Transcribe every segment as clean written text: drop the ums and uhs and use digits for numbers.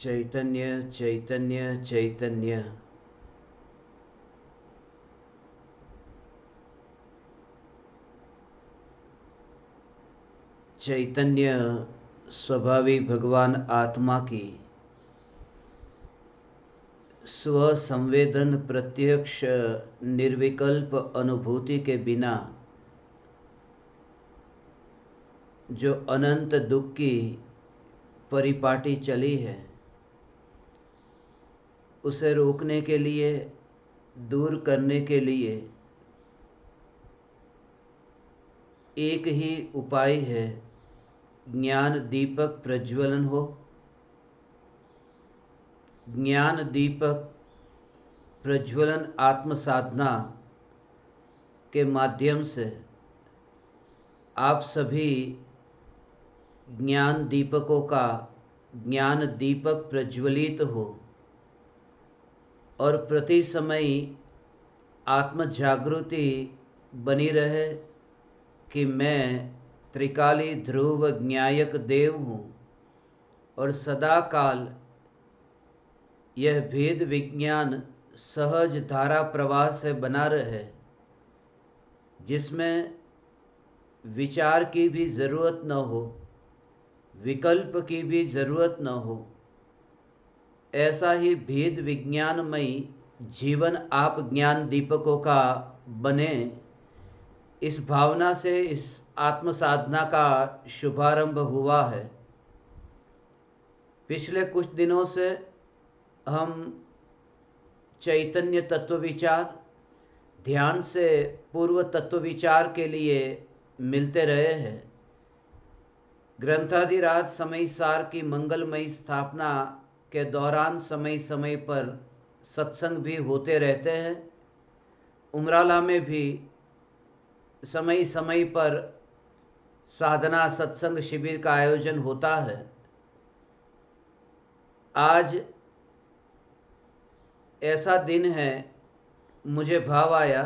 चैतन्य चैतन्य चैतन्य। चैतन्य स्वभावी भगवान आत्मा की स्व संवेदन प्रत्यक्ष निर्विकल्प अनुभूति के बिना जो अनंत दुख की परिपाटी चली है, उसे रोकने के लिए, दूर करने के लिए एक ही उपाय है, ज्ञान दीपक प्रज्वलन हो। ज्ञान दीपक प्रज्वलन आत्म साधना के माध्यम से आप सभी ज्ञान दीपकों का ज्ञान दीपक प्रज्वलित हो और प्रति समय आत्म जागृति बनी रहे कि मैं त्रिकाली ध्रुव ज्ञायक देव हूँ और सदा काल यह भेद विज्ञान सहज धारा प्रवाह से बना रहे, जिसमें विचार की भी ज़रूरत न हो, विकल्प की भी ज़रूरत न हो। ऐसा ही भेद विज्ञानमयी जीवन आप ज्ञान दीपकों का बने, इस भावना से इस आत्म साधना का शुभारंभ हुआ है। पिछले कुछ दिनों से हम चैतन्य तत्व विचार, ध्यान से पूर्व तत्व विचार के लिए मिलते रहे हैं। ग्रंथाधिराज समय सार की मंगलमयी स्थापना के दौरान समय समय पर सत्संग भी होते रहते हैं। उमराला में भी समय समय पर साधना सत्संग शिविर का आयोजन होता है। आज ऐसा दिन है, मुझे भाव आया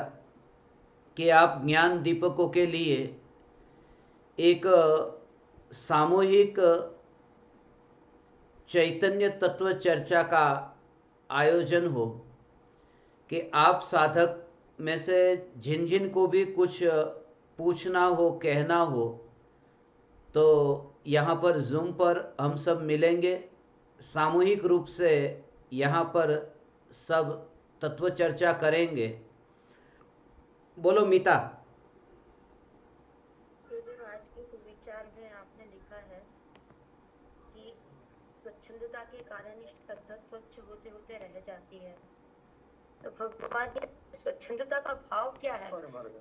कि आप ज्ञान दीपकों के लिए एक सामूहिक चैतन्य तत्व चर्चा का आयोजन हो कि आप साधक में से जिन जिन को भी कुछ पूछना हो, कहना हो, तो यहाँ पर जूम पर हम सब मिलेंगे। सामूहिक रूप से यहाँ पर सब तत्व चर्चा करेंगे। बोलो मीता। आज के सुविचार में आपने लिखा है कि स्वच्छंदता के कारण श्रद्धा स्वच्छ होते होते रह जाती है। तो भगवान की स्वच्छंदता का भाव क्या है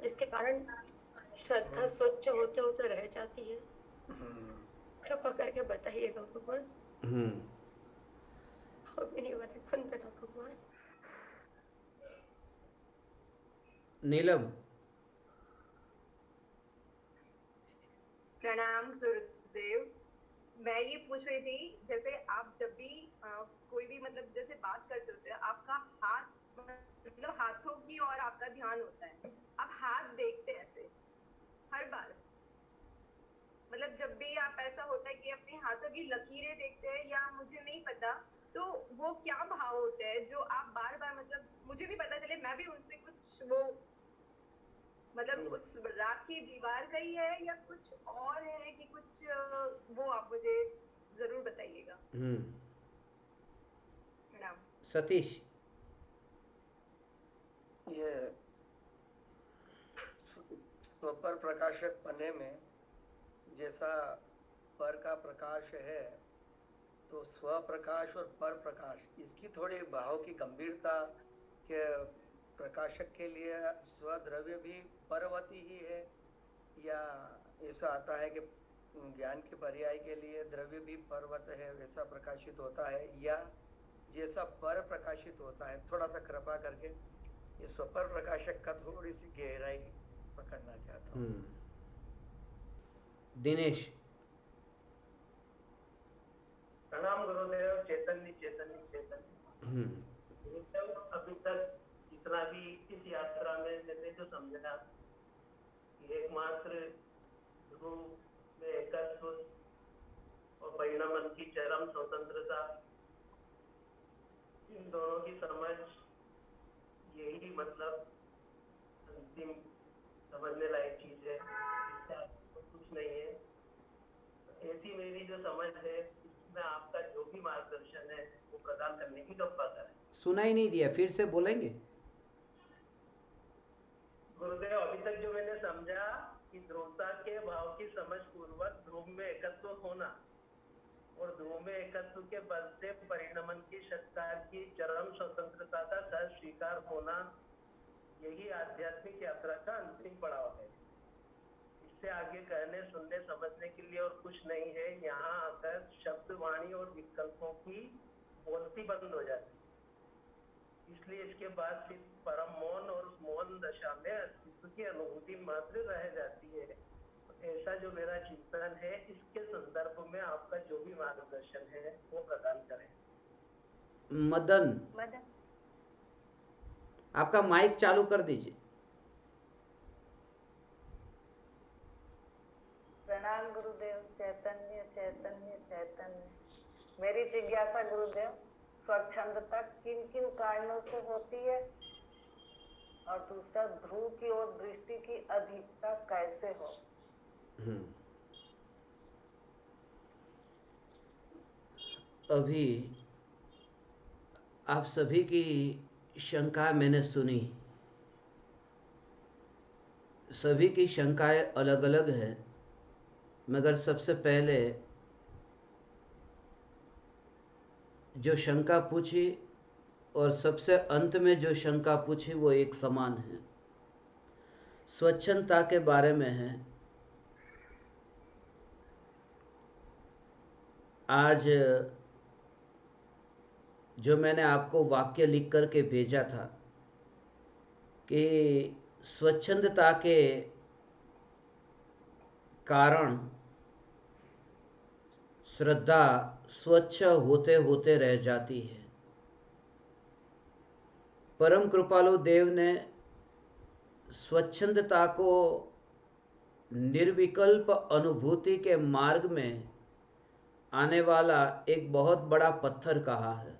जिसके कारण श्रद्धा स्वच्छ होते होते रह जाती है? कृपा करके बताइएगा भगवान। भगवान नीलम। प्रणाम गुरुदेव। मैं ये पूछ रही थी, जैसे आप जब भी कोई भी मतलब जैसे बात करते होते हैं, आपका हाथ मतलब हाथों की और आपका ध्यान होता है, आप हाथ देखते हैं ऐसे हर बार, मतलब जब भी आप ऐसा होता है कि अपने हाथों की लकीरें देखते हैं या मुझे नहीं पता, तो वो क्या भाव होता है जो आप बार बार, मतलब मुझे भी पता चले, मैं भी उनसे कुछ वो मतलब उस रात की दीवार का ही है या कुछ और है कि कुछ वो आप मुझे जरूर बताइएगा। प्रणाम। सतीश। ये स्वपर प्रकाशक पन्ने में जैसा पर का प्रकाश है, तो स्व प्रकाश और पर प्रकाश, इसकी थोड़ी भाव की गंभीरता के प्रकाशक के लिए स्वद्रव्य भी परवती ही है, या ऐसा आता है कि ज्ञान के पर्याय के लिए द्रव्य भी पर्वत है, वैसा प्रकाशित होता है, या जैसा पर प्रकाशित होता है? थोड़ा सा कृपा करके ये स्वपर प्रकाशक का थोड़ी सी गहराई पकड़ना चाहता हूँ। दिनेश। प्रणाम गुरुदेव। चैतन्य चैतन्य चैतन्य। गुरुदेव, अभी तक जितना भी इस यात्रा में मैंने जो समझा कि एकमात्र गुरु में एकत्व और परिणामन की चरम स्वतंत्रता इन दोनों की समझ यही मतलब अंतिम समझने लायक चीज है, इससे आपको कुछ नहीं है। ऐसी मेरी जो समझ है, इसमें आपका जो भी मार्गदर्शन है वो प्रदान करने की कृपा करें। सुना ही नहीं दिया, फिर से बोलेंगे? गुरुदेव, अभी तक जो मैंने समझा कि ध्रुवता के भाव की समझ पूर्वक ध्रुव में एकत्व होना और ध्रुव में एकत्व के बल से परिणमन की शक्ति की चरम स्वतंत्रता का सह स्वीकार होना, यही आध्यात्मिक यात्रा का अंतिम पड़ाव है। इससे आगे कहने, सुनने, समझने के लिए और कुछ नहीं है। यहाँ आकर शब्द, वाणी और विकल्पों की बोलती बंद हो जाती है। इसलिए इसके बाद सिर्फ परम मौन और उस मौन दशा में अस्तित्व की अनुभूति मात्र रह जाती है। ऐसा जो मेरा चिंतन है, इसके संदर्भ में आपका जो भी मार्गदर्शन है वो प्रदान करें। मदन, आपका माइक चालू कर दीजिए। प्रणाम गुरुदेव। चैतन्य चैतन्य चैतन्य। मेरी जिज्ञासा गुरुदेव, स्वच्छंदता किन किन कारणों से होती है, और दूसरा ध्रुव की ओर दृष्टि की अधिकता कैसे हो? अभी आप सभी की शंका मैंने सुनी। सभी की शंकाएं अलग अलग है, मगर सबसे पहले जो शंका पूछी और सबसे अंत में जो शंका पूछी वो एक समान है, स्वच्छंदता के बारे में है। आज जो मैंने आपको वाक्य लिख कर के भेजा था कि स्वच्छंदता के कारण श्रद्धा स्वच्छ होते होते रह जाती है। परम कृपालु देव ने स्वच्छंदता को निर्विकल्प अनुभूति के मार्ग में आने वाला एक बहुत बड़ा पत्थर कहा है।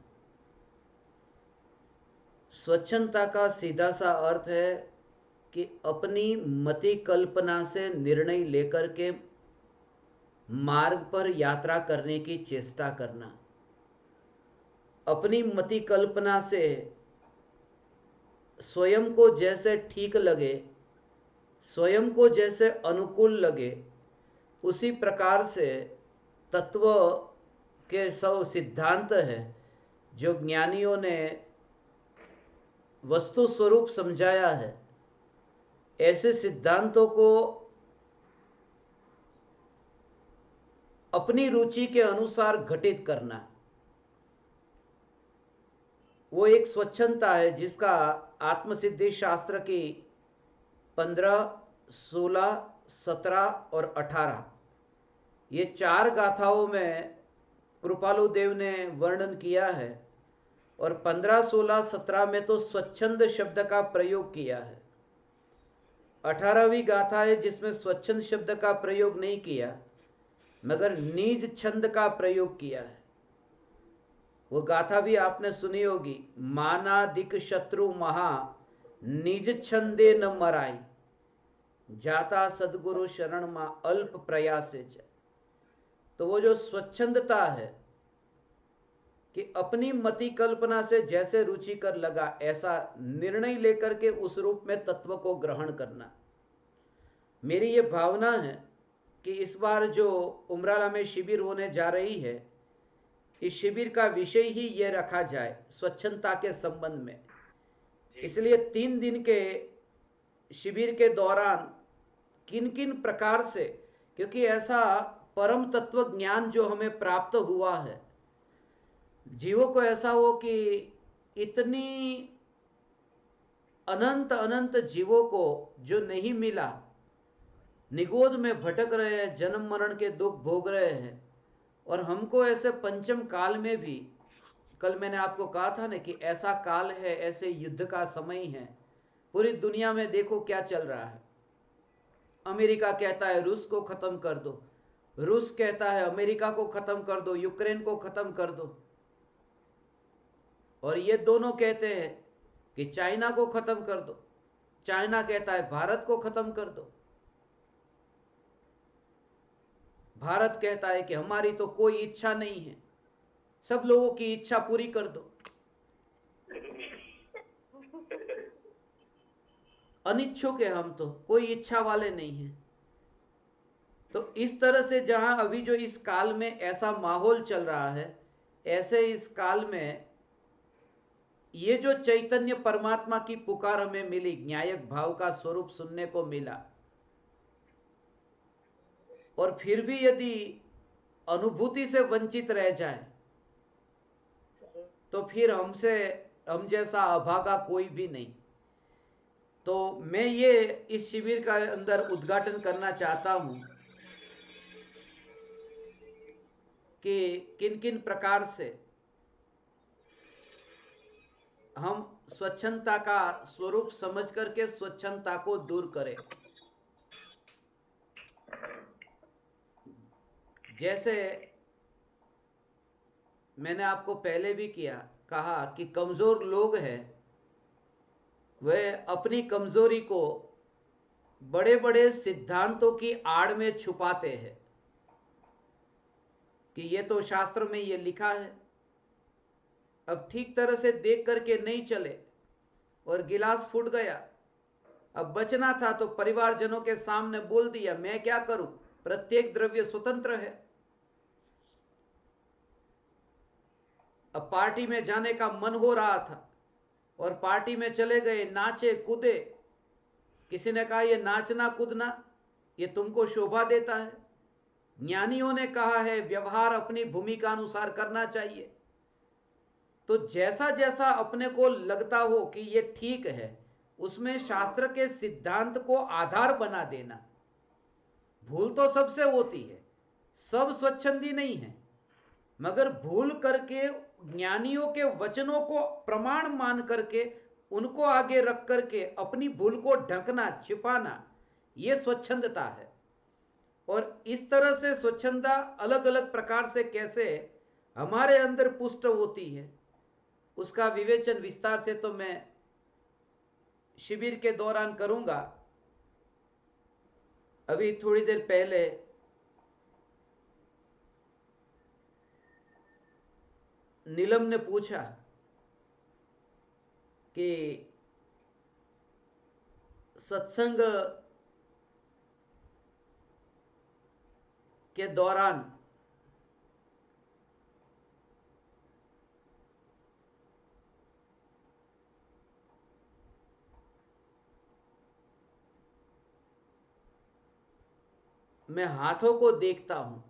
स्वच्छंदता का सीधा सा अर्थ है कि अपनी मति कल्पना से निर्णय लेकर के मार्ग पर यात्रा करने की चेष्टा करना। अपनी मति कल्पना से स्वयं को जैसे ठीक लगे, स्वयं को जैसे अनुकूल लगे, उसी प्रकार से तत्व के सब सिद्धांत है जो ज्ञानियों ने वस्तु स्वरूप समझाया है। ऐसे सिद्धांतों को अपनी रुचि के अनुसार घटित करना, वो एक स्वच्छंदता है जिसका आत्मसिद्धि शास्त्र की 15, 16, 17 और 18 ये 4 गाथाओं में कृपालु देव ने वर्णन किया है। और 15, 16, 17 में तो स्वच्छंद शब्द का प्रयोग किया है। 18वीं गाथा है जिसमें स्वच्छंद शब्द का प्रयोग नहीं किया, मगर निज छंद का प्रयोग किया है। वो गाथा भी आपने सुनी होगी, मानादिक शत्रु महा निज छंदे न मराई, जाता सदगुरु शरण मा अल्प प्रयासे च। तो वो जो स्वच्छंदता है कि अपनी मति कल्पना से जैसे रुचि कर लगा ऐसा निर्णय लेकर के उस रूप में तत्व को ग्रहण करना। मेरी ये भावना है कि इस बार जो उमराला में शिविर होने जा रही है, इस शिविर का विषय ही ये रखा जाए स्वच्छंदता के संबंध में। इसलिए 3 दिन के शिविर के दौरान किन किन प्रकार से, क्योंकि ऐसा परम तत्व ज्ञान जो हमें प्राप्त हुआ है, जीवों को ऐसा हो कि इतनी अनंत अनंत जीवों को जो नहीं मिला, निगोद में भटक रहे हैं, जन्म मरण के दुख भोग रहे हैं। और हमको ऐसे पंचम काल में भी, कल मैंने आपको कहा था ना कि ऐसा काल है, ऐसे युद्ध का समय है। पूरी दुनिया में देखो क्या चल रहा है। अमेरिका कहता है रूस को खत्म कर दो, रूस कहता है अमेरिका को खत्म कर दो, यूक्रेन को खत्म कर दो। और ये दोनों कहते हैं कि चाइना को खत्म कर दो, चाइना कहता है भारत को खत्म कर दो, भारत कहता है कि हमारी तो कोई इच्छा नहीं है, सब लोगों की इच्छा पूरी कर दो। अनिच्छुक है हम, तो कोई इच्छा वाले नहीं है। तो इस तरह से जहां अभी जो इस काल में ऐसा माहौल चल रहा है, ऐसे इस काल में ये जो चैतन्य परमात्मा की पुकार हमें मिली, न्यायक भाव का स्वरूप सुनने को मिला, और फिर भी यदि अनुभूति से वंचित रह जाए तो फिर हम जैसा अभागा कोई भी नहीं। तो मैं ये इस शिविर का अंदर उद्घाटन करना चाहता हूं कि किन किन प्रकार से हम स्वच्छंदता का स्वरूप समझ करके स्वच्छंदता को दूर करें। जैसे मैंने आपको पहले भी कहा कि कमजोर लोग हैं, वह अपनी कमजोरी को बड़े बड़े सिद्धांतों की आड़ में छुपाते हैं कि ये तो शास्त्र में ये लिखा है। अब ठीक तरह से देख करके नहीं चले और गिलास फूट गया, अब बचना था तो परिवारजनों के सामने बोल दिया, मैं क्या करूं, प्रत्येक द्रव्य स्वतंत्र है। अब पार्टी में जाने का मन हो रहा था और पार्टी में चले गए, नाचे कूदे। किसी ने कहा ये नाचना कूदना ये तुमको शोभा देता है। ज्ञानियों ने कहा है व्यवहार अपनी भूमिका अनुसार करना चाहिए। तो जैसा जैसा अपने को लगता हो कि ये ठीक है, उसमें शास्त्र के सिद्धांत को आधार बना देना। भूल तो सबसे होती है, सब स्वच्छंदी नहीं है, मगर भूल करके ज्ञानियों के वचनों को प्रमाण मान करके उनको आगे रख करके अपनी भूल को ढकना, छिपाना, यह स्वच्छंदता है। और इस तरह से स्वच्छंदता अलग अलग प्रकार से कैसे हमारे अंदर पुष्ट होती है, उसका विवेचन विस्तार से तो मैं शिविर के दौरान करूंगा। अभी थोड़ी देर पहले नीलम ने पूछा कि सत्संग के दौरान मैं हाथों को देखता हूं।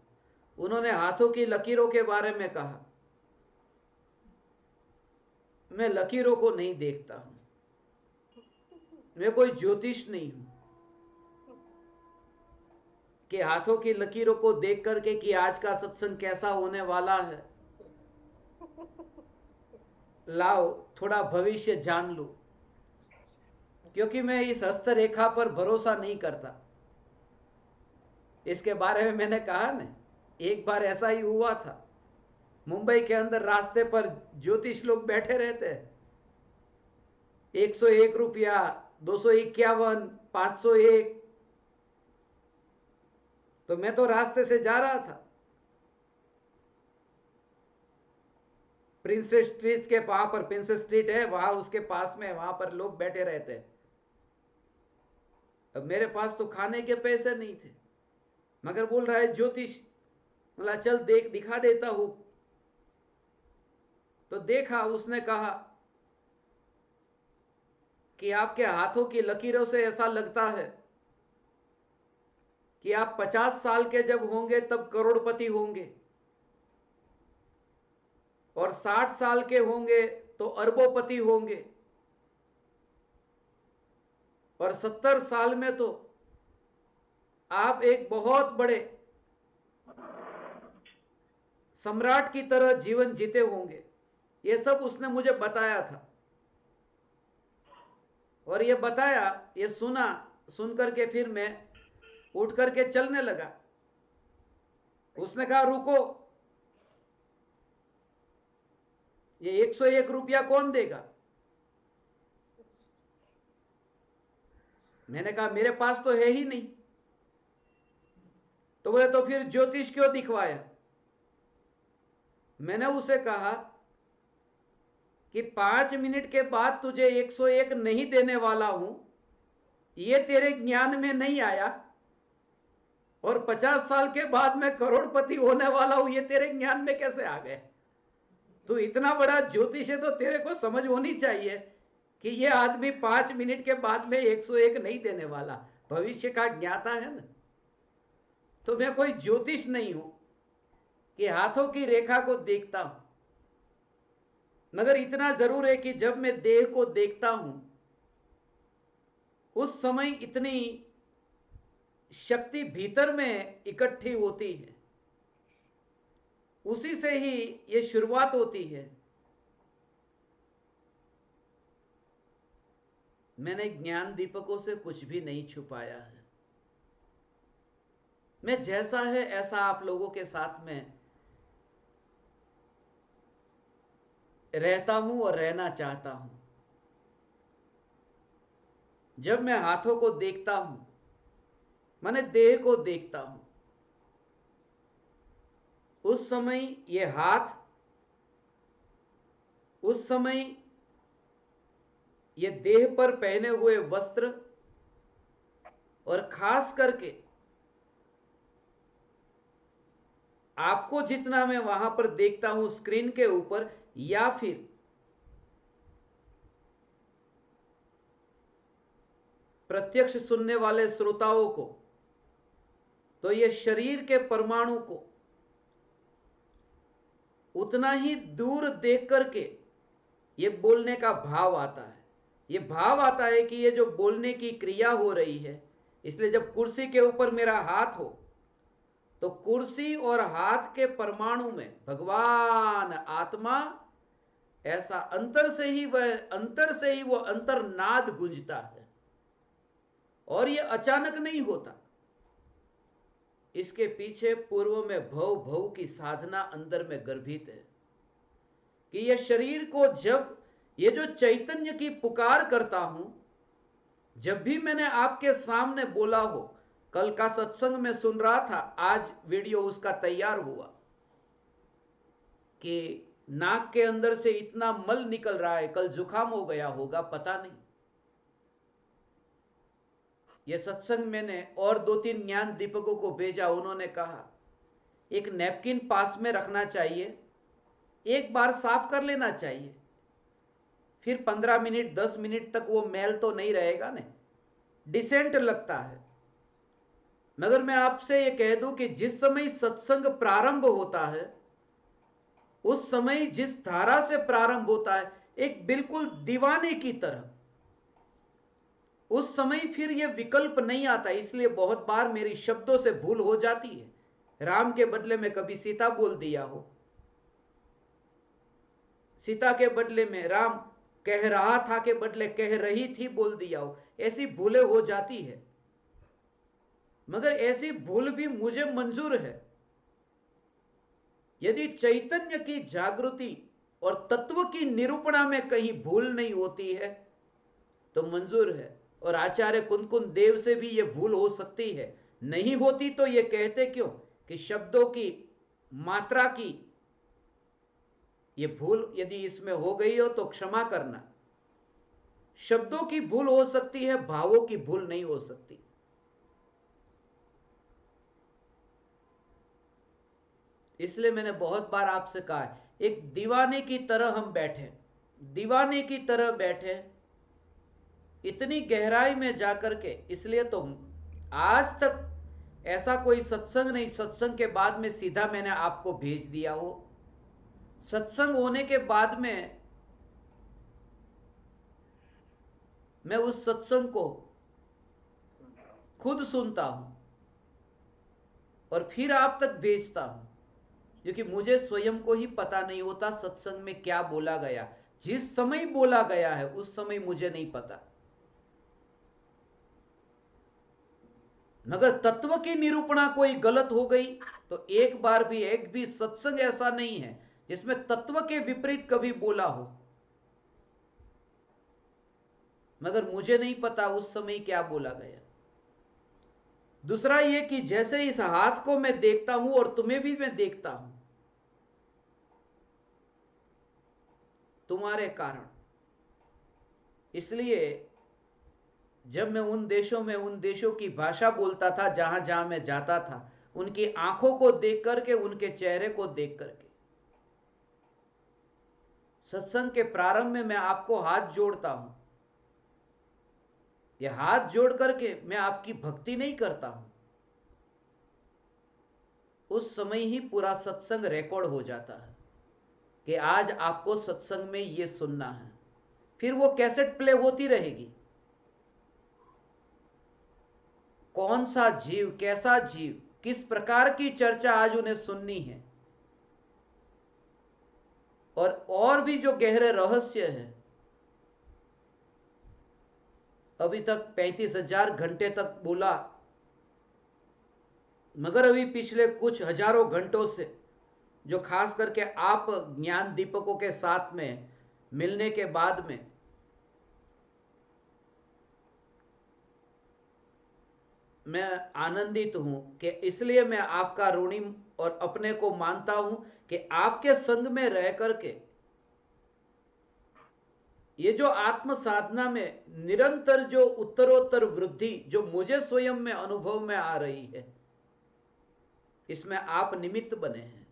उन्होंने हाथों की लकीरों के बारे में कहा। मैं लकीरों को नहीं देखता हूं, मैं कोई ज्योतिष नहीं हूं कि हाथों की लकीरों को देख करके कि आज का सत्संग कैसा होने वाला है, लाओ थोड़ा भविष्य जान लूं। क्योंकि मैं इस हस्तरेखा पर भरोसा नहीं करता। इसके बारे में मैंने कहा ना, एक बार ऐसा ही हुआ था। मुंबई के अंदर रास्ते पर ज्योतिष लोग बैठे रहते हैं, 101 रुपया, 251, 501। तो मैं तो रास्ते से जा रहा था, प्रिंसेस स्ट्रीट के वहां पर, प्रिंसेस स्ट्रीट है वहां, उसके पास में वहां पर लोग बैठे रहते हैं। अब मेरे पास तो खाने के पैसे नहीं थे, मगर बोल रहा है ज्योतिष, बोला चल देख दिखा देता हूं। तो देखा, उसने कहा कि आपके हाथों की लकीरों से ऐसा लगता है कि आप 50 साल के जब होंगे तब करोड़पति होंगे, और 60 साल के होंगे तो अरबोपति होंगे, और 70 साल में तो आप एक बहुत बड़े सम्राट की तरह जीवन जीते होंगे। ये सब उसने मुझे बताया था। और ये बताया, ये सुना, सुन करके फिर मैं उठ करके चलने लगा। उसने कहा रुको, ये 101 रुपया कौन देगा? मैंने कहा मेरे पास तो है ही नहीं। तो बोले तो फिर ज्योतिष क्यों दिखवाया? मैंने उसे कहा कि 5 मिनट के बाद तुझे 101 नहीं देने वाला हूं, ये तेरे ज्ञान में नहीं आया, और 50 साल के बाद मैं करोड़पति होने वाला हूं, ये तेरे ज्ञान में कैसे आ गए? तू इतना बड़ा ज्योतिष है तो तेरे को समझ होनी चाहिए कि ये आदमी 5 मिनट के बाद में 101 नहीं देने वाला, भविष्य का ज्ञाता है ना। तो मैं कोई ज्योतिष नहीं हूं कि हाथों की रेखा को देखता हूं, मगर इतना जरूर है कि जब मैं देह को देखता हूं उस समय इतनी शक्ति भीतर में इकट्ठी होती है, उसी से ही ये शुरुआत होती है। मैंने ज्ञान दीपकों से कुछ भी नहीं छुपाया है। मैं जैसा है ऐसा आप लोगों के साथ में रहता हूं और रहना चाहता हूं। जब मैं हाथों को देखता हूं, माने देह को देखता हूं, उस समय ये हाथ, उस समय ये देह पर पहने हुए वस्त्र, और खास करके आपको जितना मैं वहां पर देखता हूं स्क्रीन के ऊपर, या फिर प्रत्यक्ष सुनने वाले श्रोताओं को, तो ये शरीर के परमाणु को उतना ही दूर देख करके ये बोलने का भाव आता है। ये भाव आता है कि ये जो बोलने की क्रिया हो रही है, इसलिए जब कुर्सी के ऊपर मेरा हाथ हो तो कुर्सी और हाथ के परमाणु में भगवान आत्मा, ऐसा अंतर से ही वो अंतर्नाद गूंजता है। और ये अचानक नहीं होता, इसके पीछे पूर्व में भव की साधना अंदर में गर्भित है कि ये शरीर को, जब ये जो चैतन्य की पुकार करता हूं, जब भी मैंने आपके सामने बोला हो, कल का सत्संग में सुन रहा था, आज वीडियो उसका तैयार हुआ कि नाक के अंदर से इतना मल निकल रहा है, कल जुकाम हो गया होगा, पता नहीं। यह सत्संग मैंने और 2-3 ज्ञान दीपकों को भेजा, उन्होंने कहा एक नैपकिन पास में रखना चाहिए, एक बार साफ कर लेना चाहिए, फिर 15 मिनट 10 मिनट तक वो मैल तो नहीं रहेगा ना, डिसेंट लगता है। मगर मैं आपसे ये कह दूं कि जिस समय सत्संग प्रारंभ होता है, उस समय जिस धारा से प्रारंभ होता है, एक बिल्कुल दीवाने की तरह, उस समय फिर ये विकल्प नहीं आता। इसलिए बहुत बार मेरी शब्दों से भूल हो जाती है। राम के बदले में कभी सीता बोल दिया हो, सीता के बदले में राम कह रहा था के बदले कह रही थी बोल दिया हो, ऐसी भूलें हो जाती है। मगर ऐसी भूल भी मुझे मंजूर है। यदि चैतन्य की जागृति और तत्व की निरूपणा में कहीं भूल नहीं होती है तो मंजूर है। और आचार्य कुंदकुंद देव से भी यह भूल हो सकती है, नहीं होती तो ये कहते क्यों कि शब्दों की मात्रा की ये भूल यदि इसमें हो गई हो तो क्षमा करना। शब्दों की भूल हो सकती है, भावों की भूल नहीं हो सकती। इसलिए मैंने बहुत बार आपसे कहा है, एक दीवाने की तरह हम बैठे, दीवाने की तरह बैठे इतनी गहराई में जाकर के। इसलिए तो आज तक ऐसा कोई सत्संग नहीं, सत्संग के बाद में सीधा मैंने आपको भेज दिया हो। सत्संग होने के बाद में मैं उस सत्संग को खुद सुनता हूं और फिर आप तक भेजता हूं, क्योंकि मुझे स्वयं को ही पता नहीं होता सत्संग में क्या बोला गया। जिस समय बोला गया है उस समय मुझे नहीं पता, मगर तत्व की निरूपणा कोई गलत हो गई तो एक भी सत्संग ऐसा नहीं है जिसमें तत्व के विपरीत कभी बोला हो, मगर मुझे नहीं पता उस समय क्या बोला गया। दूसरा यह कि जैसे इस हाथ को मैं देखता हूं और तुम्हें भी मैं देखता हूं, तुम्हारे कारण। इसलिए जब मैं उन देशों की भाषा बोलता था जहां जहां मैं जाता था, उनकी आंखों को देख करके, उनके चेहरे को देख करके, सत्संग के प्रारंभ में मैं आपको हाथ जोड़ता हूं। यह हाथ जोड़ करके मैं आपकी भक्ति नहीं करता हूं, उस समय ही पूरा सत्संग रिकॉर्ड हो जाता है कि आज आपको सत्संग में यह सुनना है। फिर वो कैसेट प्ले होती रहेगी। कौन सा जीव, कैसा जीव, किस प्रकार की चर्चा आज उन्हें सुननी है, और भी जो गहरे रहस्य है। अभी तक 35,000 घंटे तक बोला, मगर अभी पिछले कुछ हजारों घंटों से, जो खास करके आप ज्ञान दीपकों के साथ में मिलने के बाद में, मैं आनंदित हूं कि इसलिए मैं आपका ऋणी और अपने को मानता हूं कि आपके संग में रह करके ये जो आत्म साधना में निरंतर जो उत्तरोत्तर वृद्धि जो मुझे स्वयं में अनुभव में आ रही है, इसमें आप निमित्त बने हैं।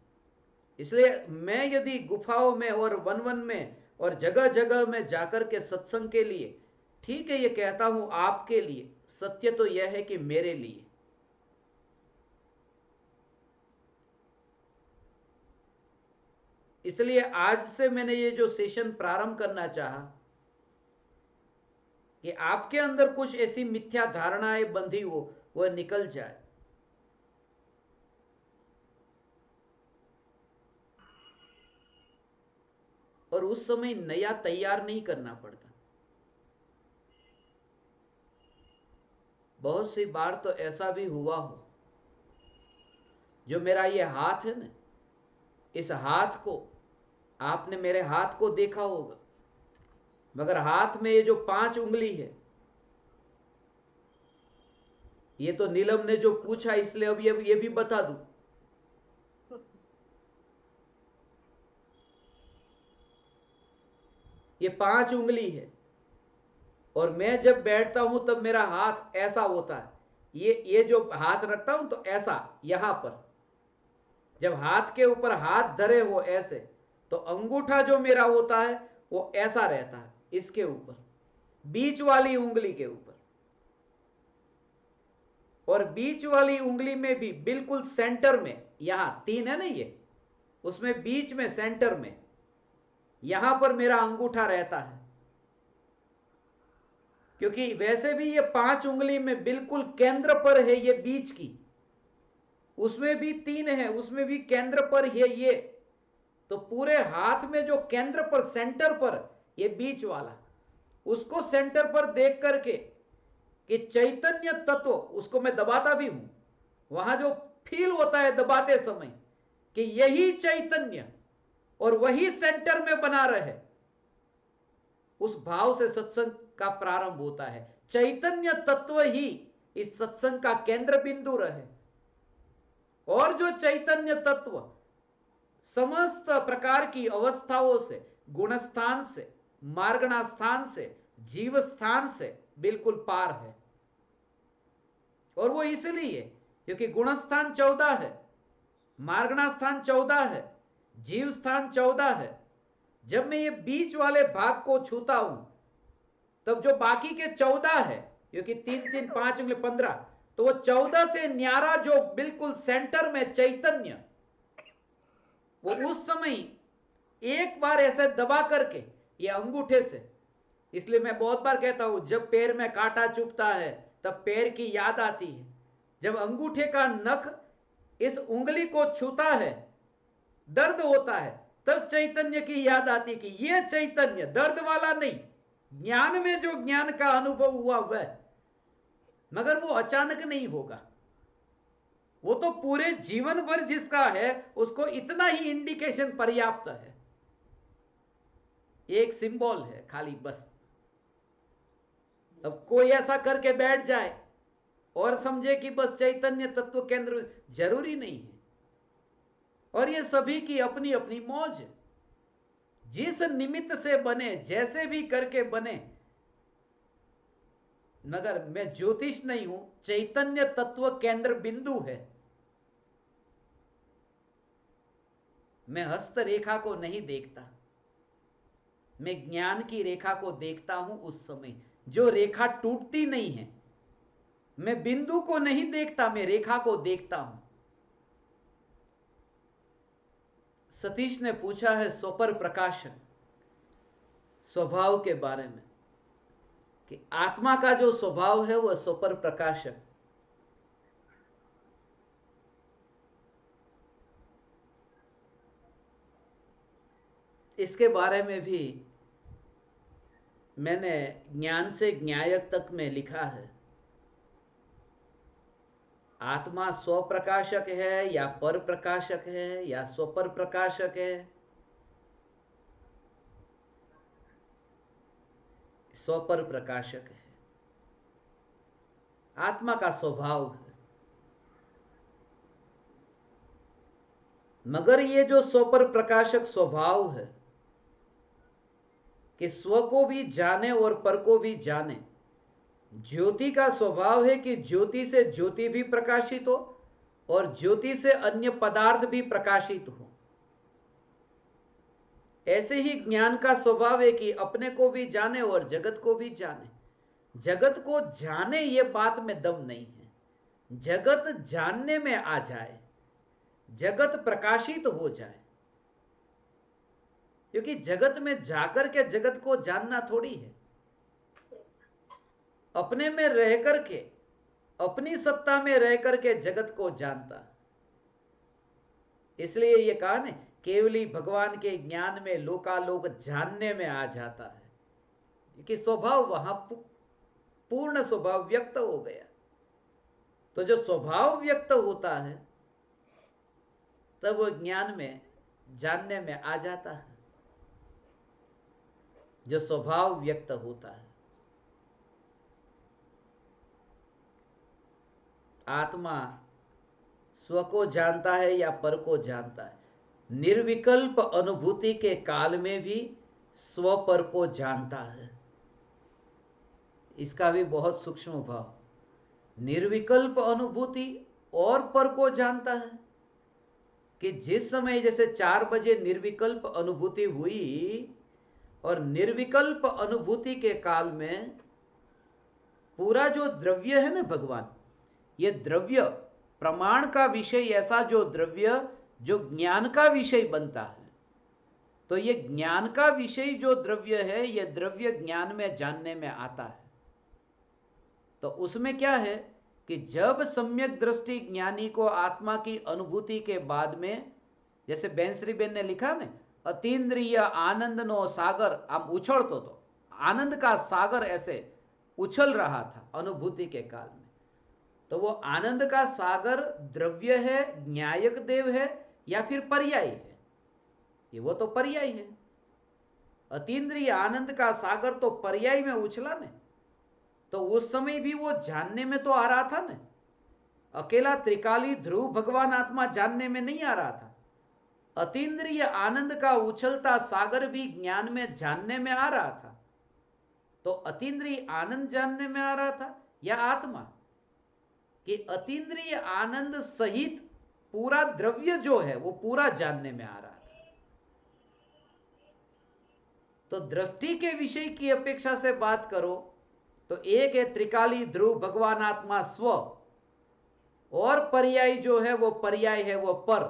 इसलिए मैं यदि गुफाओं में और वन वन में और जगह जगह में जाकर के सत्संग के लिए, ठीक है, ये कहता हूं आपके लिए, सत्य तो यह है कि मेरे लिए। इसलिए आज से मैंने ये जो सेशन प्रारंभ करना चाहा कि आपके अंदर कुछ ऐसी मिथ्या धारणाएं बंधी हो, वह निकल जाए। और उस समय नया तैयार नहीं करना पड़ता। बहुत सी बार तो ऐसा भी हुआ हो, जो मेरा ये हाथ है ना, इस हाथ को आपने मेरे हाथ को देखा होगा, मगर हाथ में ये जो 5 उंगली है, ये तो नीलम ने जो पूछा इसलिए अब ये भी बता दूं। ये 5 उंगली है, और मैं जब बैठता हूं तब मेरा हाथ ऐसा होता है। ये जो हाथ रखता हूं तो ऐसा, यहां पर जब हाथ के ऊपर हाथ धरे हो ऐसे, तो अंगूठा जो मेरा होता है वो ऐसा रहता है, इसके ऊपर, बीच वाली उंगली के ऊपर। और बीच वाली उंगली में भी बिल्कुल सेंटर में, यहां 3 है ना ये, उसमें बीच में सेंटर में यहां पर मेरा अंगूठा रहता है। क्योंकि वैसे भी ये 5 उंगली में बिल्कुल केंद्र पर है ये बीच की, उसमें भी 3 है, उसमें भी केंद्र पर है ये। तो पूरे हाथ में जो केंद्र पर, सेंटर पर, ये बीच वाला, उसको सेंटर पर देख करके कि चैतन्य तत्व, उसको मैं दबाता भी हूं, वहां जो फील होता है दबाते समय कि यही चैतन्य और वही सेंटर में बना रहे, उस भाव से सत्संग का प्रारंभ होता है। चैतन्य तत्व ही इस सत्संग का केंद्र बिंदु रहे, और जो चैतन्य तत्व समस्त प्रकार की अवस्थाओं से, गुणस्थान से, मार्गणास्थान से, जीव स्थान से बिल्कुल पार है। और वो इसलिए क्योंकि गुणस्थान 14 है, मार्गणास्थान 14 है, जीव स्थान 14 है। जब मैं ये बीच वाले भाग को छूता हूं, तब जो बाकी के 14 है, क्योंकि 3 3 5 उंगली 15, तो वो 14 से न्यारा जो बिल्कुल सेंटर में चैतन्य, वो उस समय एक बार ऐसे दबा करके ये अंगूठे से, इसलिए मैं बहुत बार कहता हूं, जब पैर में कांटा चुभता है तब पैर की याद आती है। जब अंगूठे का नख इस उंगली को छूता है, दर्द होता है, तब चैतन्य की याद आती कि ये चैतन्य दर्द वाला नहीं, ज्ञान में जो ज्ञान का अनुभव हुआ वह, मगर वो अचानक नहीं होगा, वो तो पूरे जीवन भर जिसका है उसको इतना ही इंडिकेशन पर्याप्त है, एक सिंबल है खाली बस। अब कोई ऐसा करके बैठ जाए और समझे कि बस चैतन्य तत्व केंद्र, जरूरी नहीं है। और ये सभी की अपनी अपनी मौज है, जिस निमित्त से बने, जैसे भी करके बने। मगर मैं ज्योतिष नहीं हूं, चैतन्य तत्व केंद्र बिंदु है। मैं हस्त रेखा को नहीं देखता, मैं ज्ञान की रेखा को देखता हूं उस समय, जो रेखा टूटती नहीं है। मैं बिंदु को नहीं देखता, मैं रेखा को देखता हूं। सतीश ने पूछा है स्वपर प्रकाशन स्वभाव के बारे में, कि आत्मा का जो स्वभाव है वह स्वपर प्रकाशक। इसके बारे में भी मैंने ज्ञान से ज्ञायक तक में लिखा है। आत्मा स्वप्रकाशक है या पर प्रकाशक है या स्वपर प्रकाशक है, स्वपर प्रकाशक है, आत्मा का स्वभाव है। मगर ये जो स्वपर प्रकाशक स्वभाव है कि स्व को भी जाने और पर को भी जाने, ज्योति का स्वभाव है कि ज्योति से ज्योति भी प्रकाशित हो और ज्योति से अन्य पदार्थ भी प्रकाशित हो। ऐसे ही ज्ञान का स्वभाव है कि अपने को भी जाने और जगत को भी जाने। जगत को जाने ये बात में दम नहीं है, जगत जानने में आ जाए, जगत प्रकाशित हो जाए। क्योंकि जगत में जाकर के जगत को जानना थोड़ी है, अपने में रह करके, अपनी सत्ता में रह करके जगत को जानता। इसलिए ये कहा ना, केवली भगवान के ज्ञान में लोकालोक जानने में आ जाता है, क्योंकि स्वभाव वहां पूर्ण स्वभाव व्यक्त हो गया। तो जो स्वभाव व्यक्त होता है तब वो ज्ञान में जानने में आ जाता है, जो स्वभाव व्यक्त होता है। आत्मा स्व को जानता है या पर को जानता है। निर्विकल्प अनुभूति के काल में भी स्व पर को जानता है। इसका भी बहुत सूक्ष्म भाव, निर्विकल्प अनुभूति और पर को जानता है। कि जिस समय जैसे 4 बजे निर्विकल्प अनुभूति हुई, और निर्विकल्प अनुभूति के काल में पूरा जो द्रव्य है ना भगवान, ये द्रव्य प्रमाण का विषय, ऐसा जो द्रव्य जो ज्ञान का विषय बनता है, तो ये ज्ञान का विषय जो द्रव्य है, ये द्रव्य ज्ञान में जानने में आता है। तो उसमें क्या है कि जब सम्यक दृष्टि ज्ञानी को आत्मा की अनुभूति के बाद में, जैसे बेंसरी बेन ने लिखा ना, अतीन्द्रिय आनंद नो सागर, हम उछलतो तो आनंद का सागर ऐसे उछल रहा था अनुभूति के काल में। तो वो आनंद का सागर द्रव्य है, न्यायक देव है या फिर पर्याय है? ये वो तो पर्याय है। अतीन्द्रिय आनंद का सागर तो पर्याय में उछला ने, तो उस समय भी वो जानने में तो आ रहा था ना। अकेला त्रिकाली ध्रुव भगवान आत्मा जानने में नहीं आ रहा था, अतीन्द्रिय आनंद का उछलता सागर भी ज्ञान में जानने में आ रहा था। तो अतीन्द्रिय आनंद जानने में आ रहा था या आत्मा? कि अतीन्द्रिय आनंद सहित पूरा द्रव्य जो है वो पूरा जानने में आ रहा था। तो दृष्टि के विषय की अपेक्षा से बात करो तो एक है त्रिकाली ध्रुव भगवान आत्मा स्व, और पर्याय जो है वो पर्याय है वो पर।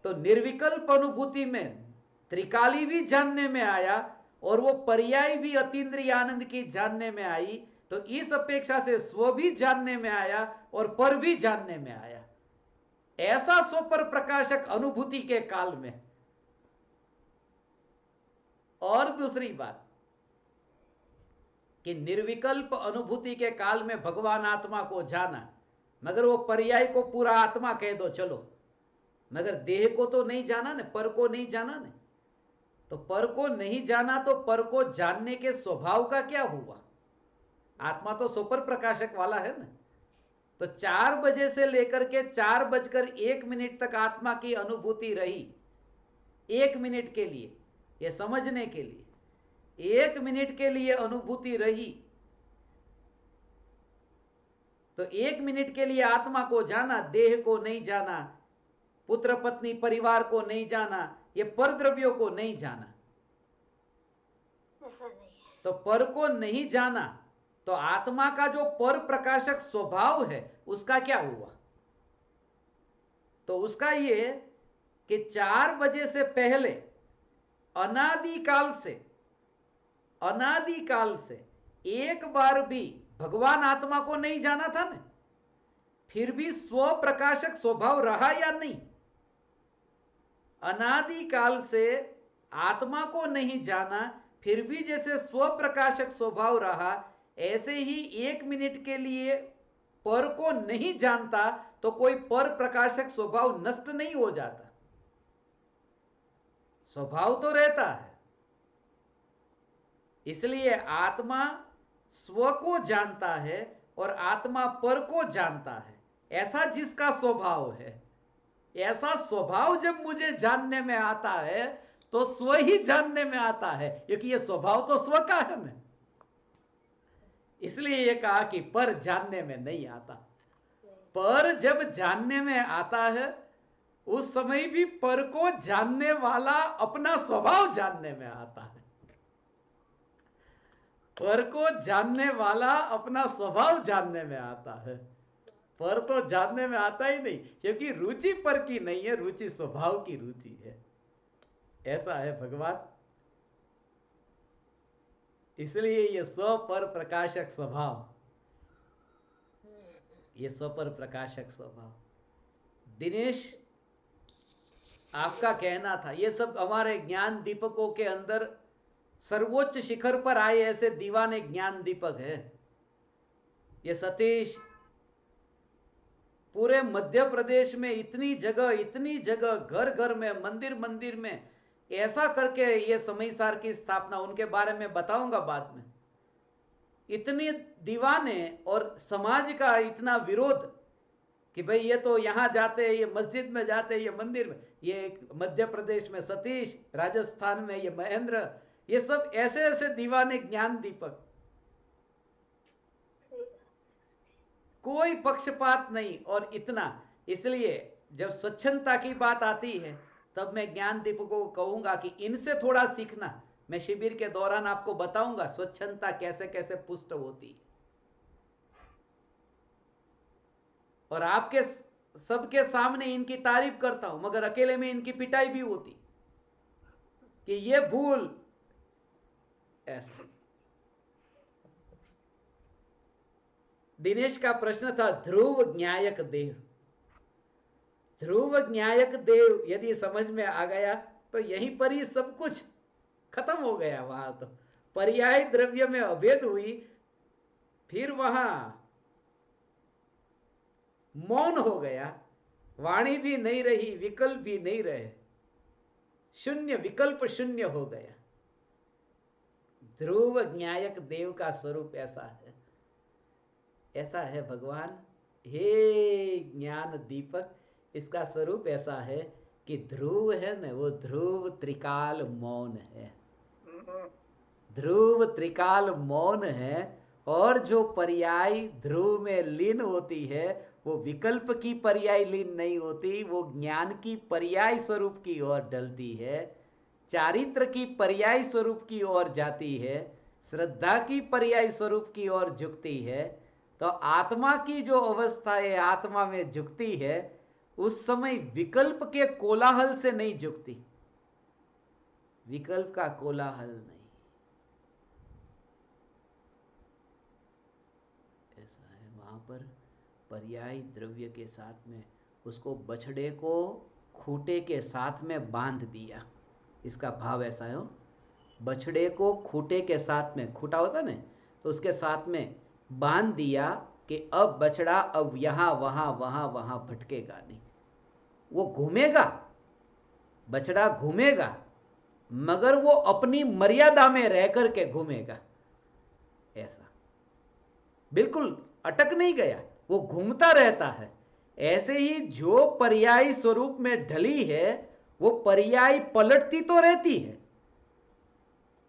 तो निर्विकल्प अनुभूति में त्रिकाली भी जानने में आया और वो पर्याय भी अतीन्द्रिय आनंद की जानने में आई। तो इस अपेक्षा से स्व भी जानने में आया और पर भी जानने में आया। ऐसा स्वपर प्रकाशक अनुभूति के काल में। और दूसरी बात कि निर्विकल्प अनुभूति के काल में भगवान आत्मा को जाना, मगर वो पर्याय को पूरा आत्मा कह दो चलो, मगर देह को तो नहीं जाना ना, पर को नहीं जाना ना। तो पर को नहीं जाना तो पर को जानने के स्वभाव का क्या हुआ? आत्मा तो सुपर प्रकाशक वाला है ना। तो 4 बजे से लेकर के 4:01 तक आत्मा की अनुभूति रही, 1 मिनट के लिए, ये समझने के लिए 1 मिनट के लिए अनुभूति रही। तो 1 मिनट के लिए आत्मा को जाना, देह को नहीं जाना, पुत्र पत्नी परिवार को नहीं जाना, ये पर द्रव्यों को नहीं जाना। तो पर को नहीं जाना तो आत्मा का जो पर प्रकाशक स्वभाव है उसका क्या हुआ? तो उसका ये कि 4 बजे से पहले अनादिकाल से एक बार भी भगवान आत्मा को नहीं जाना था ना, फिर भी स्व प्रकाशक स्वभाव रहा या नहीं? अनादिकाल से आत्मा को नहीं जाना, फिर भी जैसे स्व प्रकाशक स्वभाव रहा, ऐसे ही 1 मिनट के लिए पर को नहीं जानता तो कोई पर प्रकाशक स्वभाव नष्ट नहीं हो जाता, स्वभाव तो रहता है। इसलिए आत्मा स्व को जानता है और आत्मा पर को जानता है, ऐसा जिसका स्वभाव है। ऐसा स्वभाव जब मुझे जानने में आता है तो स्व ही जानने में आता है, क्योंकि ये स्वभाव तो स्व का है ना। इसलिए ये कहा कि पर जानने में नहीं आता। पर जब जानने में आता है उस समय भी पर को जानने वाला अपना स्वभाव जानने में आता है। पर को जानने वाला अपना स्वभाव जानने में आता है, पर तो जानने में आता ही नहीं, क्योंकि रुचि पर की नहीं है, रुचि स्वभाव की रुचि है। ऐसा है भगवान। इसलिए ये स्व पर प्रकाशक स्वभाव, ये स्व पर प्रकाशक स्वभाव। दिनेश, आपका कहना था ये सब हमारे ज्ञान दीपकों के अंदर सर्वोच्च शिखर पर आए ऐसे दीवाने ज्ञान दीपक है। ये सतीश पूरे मध्य प्रदेश में इतनी जगह घर घर में, मंदिर मंदिर में ऐसा करके ये समयसार की स्थापना, उनके बारे में बताऊंगा बाद में। इतने दीवाने और समाज का इतना विरोध कि भाई ये तो यहां जाते, ये मस्जिद में जाते, ये मंदिर में। ये मध्य प्रदेश में सतीश, राजस्थान में ये महेंद्र, ये सब ऐसे ऐसे दीवाने ज्ञान दीपक, कोई पक्षपात नहीं और इतना। इसलिए जब स्वच्छंदता की बात आती है तब मैं ज्ञान दीपकों को कहूंगा कि इनसे थोड़ा सीखना। मैं शिविर के दौरान आपको बताऊंगा स्वच्छंदता कैसे कैसे पुष्ट होती है, और आपके सबके सामने इनकी तारीफ करता हूं, मगर अकेले में इनकी पिटाई भी होती कि ये भूल ऐसा। दिनेश का प्रश्न था ध्रुव न्यायक देव। ध्रुव न्यायक देव यदि समझ में आ गया तो यहीं पर ही सब कुछ खत्म हो गया। वहां तो पर्याय द्रव्य में अभेद हुई, फिर वहां मौन हो गया, वाणी भी नहीं रही, विकल्प भी नहीं रहे, शून्य, विकल्प शून्य हो गया। ध्रुव न्यायक देव का स्वरूप ऐसा है, ऐसा है भगवान। हे ज्ञान दीपक, इसका स्वरूप ऐसा है कि ध्रुव है ना, वो ध्रुव त्रिकाल मौन है, ध्रुव त्रिकाल मौन है। और जो पर्याय ध्रुव में लीन होती है वो विकल्प की पर्याय लीन नहीं होती, वो ज्ञान की पर्याय स्वरूप की ओर ढलती है, चारित्र की पर्याय स्वरूप की ओर जाती है, श्रद्धा की पर्याय स्वरूप की ओर झुकती है। तो आत्मा की जो अवस्था है, आत्मा में झुकती है, उस समय विकल्प के कोलाहल से नहीं झुकती, विकल्प का कोलाहल नहीं। ऐसा है, वहां पर पर्याय द्रव्य के साथ में उसको बछड़े को खूंटे के साथ में बांध दिया, इसका भाव ऐसा है। बछड़े को खूंटे के साथ में, खूंटा होता ना, तो उसके साथ में बांध दिया कि अब बछड़ा अब यहां वहां वहां वहां भटकेगा नहीं, वो घूमेगा, बछड़ा घूमेगा, मगर वो अपनी मर्यादा में रह करके घूमेगा। ऐसा बिल्कुल अटक नहीं गया, वो घूमता रहता है। ऐसे ही जो पर्यायी स्वरूप में ढली है वो पर्यायी पलटती तो रहती है,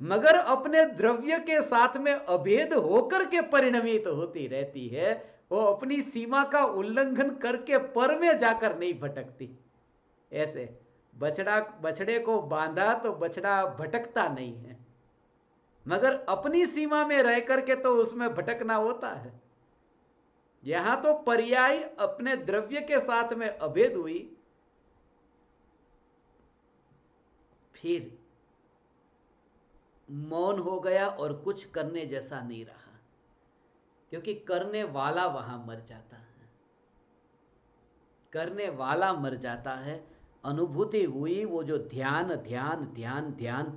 मगर अपने द्रव्य के साथ में अभेद होकर के परिणमित होती रहती है। वो अपनी सीमा का उल्लंघन करके पर में जाकर नहीं भटकती। ऐसे बछड़े को बांधा तो बछड़ा भटकता नहीं है, मगर अपनी सीमा में रह करके तो उसमें भटकना होता है। यहां तो पर्याय अपने द्रव्य के साथ में अभेद हुई, फिर मौन हो गया और कुछ करने जैसा नहीं रहा, क्योंकि करने वाला वहां मर जाता है, करने वाला मर जाता है। अनुभूति हुई, वो जो ध्यान ध्यान ध्यान ध्यान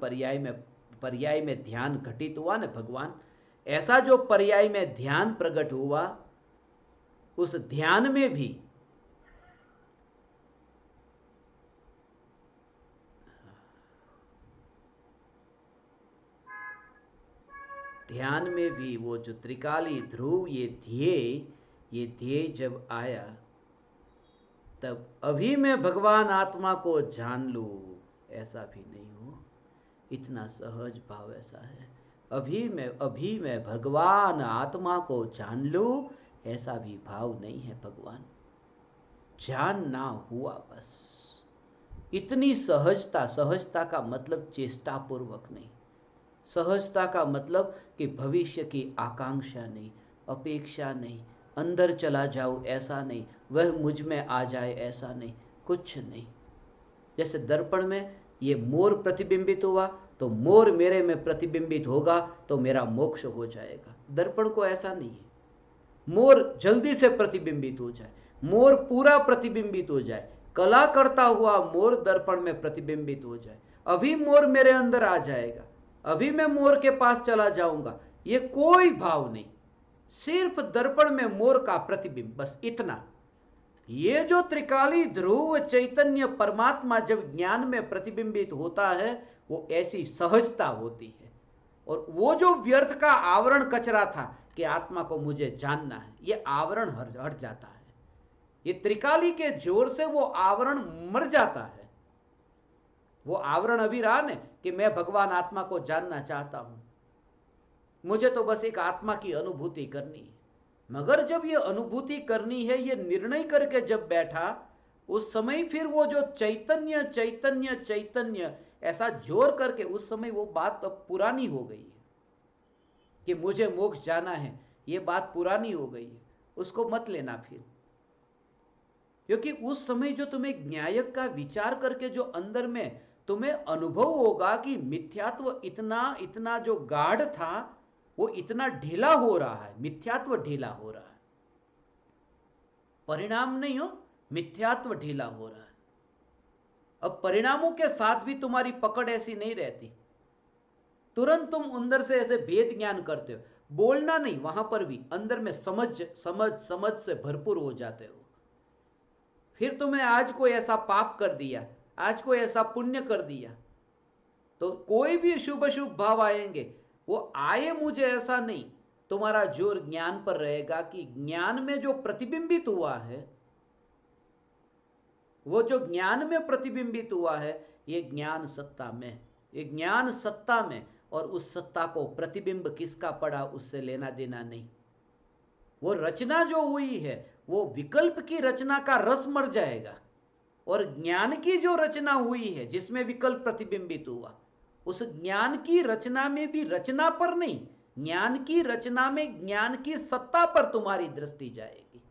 पर्याय में ध्यान घटित हुआ ना भगवान, ऐसा जो पर्याय में ध्यान प्रकट हुआ, उस ध्यान में भी वो जो त्रिकाली ध्रुव, ये ध्येय जब आया, तब अभी मैं भगवान आत्मा को जान लूं, ऐसा भी नहीं हो। इतना सहज भाव ऐसा है, अभी मैं भगवान आत्मा को जान लूं, ऐसा भी भाव नहीं है। भगवान जानना हुआ बस। इतनी सहजता का मतलब चेष्टा पूर्वक नहीं, सहजता का मतलब कि भविष्य की आकांक्षा नहीं, अपेक्षा नहीं, अंदर चला जाऊं ऐसा नहीं, वह मुझ में आ जाए ऐसा नहीं, कुछ नहीं। जैसे दर्पण में ये मोर प्रतिबिंबित हुआ तो मोर मेरे में प्रतिबिंबित होगा तो मेरा मोक्ष हो जाएगा। दर्पण को ऐसा नहीं है, मोर जल्दी से प्रतिबिंबित हो जाए, मोर पूरा प्रतिबिंबित हो जाए, कला करता हुआ मोर दर्पण में प्रतिबिंबित हो जाए, अभी मोर मेरे अंदर आ जाएगा, अभी मैं मोर के पास चला जाऊंगा, ये कोई भाव नहीं। सिर्फ दर्पण में मोर का प्रतिबिंब, बस इतना। ये जो त्रिकाली ध्रुव चैतन्य परमात्मा जब ज्ञान में प्रतिबिंबित होता है, वो ऐसी सहजता होती है। और वो जो व्यर्थ का आवरण कचरा था कि आत्मा को मुझे जानना है, ये आवरण हट जाता है। ये त्रिकाली के जोर से वो आवरण मर जाता है। वो आवरण अभी रहा न कि मैं भगवान आत्मा को जानना चाहता हूं, मुझे तो बस एक आत्मा की अनुभूति करनी है। मगर जब ये अनुभूति करनी है, ये निर्णय करके जब बैठा, उस समय फिर वो जो चैतन्य चैतन्य चैतन्य ऐसा जोर करके, उस समय वो बात अब पुरानी हो गई है कि मुझे मोक्ष जाना है, ये बात पुरानी हो गई है, उसको मत लेना फिर। क्योंकि उस समय जो तुम्हें न्यायक का विचार करके जो अंदर में तुम्हें अनुभव होगा कि मिथ्यात्व इतना इतना जो गाढ़ था वो इतना ढीला हो रहा है, मिथ्यात्व ढीला हो रहा है, परिणाम नहीं हो, मिथ्यात्व ढीला हो रहा है। अब परिणामों के साथ भी तुम्हारी पकड़ ऐसी नहीं रहती, तुरंत तुम अंदर से ऐसे भेद ज्ञान करते हो, बोलना नहीं, वहां पर भी अंदर में समझ समझ समझ से भरपूर हो जाते हो। फिर तुमने आज कोई ऐसा पाप कर दिया, आज कोई ऐसा पुण्य कर दिया, तो कोई भी शुभ अशुभ भाव आएंगे, वो आए मुझे ऐसा नहीं, तुम्हारा जोर ज्ञान पर रहेगा कि ज्ञान में जो प्रतिबिंबित हुआ है, वो जो ज्ञान में प्रतिबिंबित हुआ है, ये ज्ञान सत्ता में, ये ज्ञान सत्ता में, और उस सत्ता को प्रतिबिंब किसका पड़ा उससे लेना देना नहीं। वो रचना जो हुई है वो विकल्प की रचना का रस मर जाएगा, और ज्ञान की जो रचना हुई है जिसमें विकल्प प्रतिबिंबित हुआ, उस ज्ञान की रचना में भी रचना पर नहीं, ज्ञान की रचना में ज्ञान की सत्ता पर तुम्हारी दृष्टि जाएगी।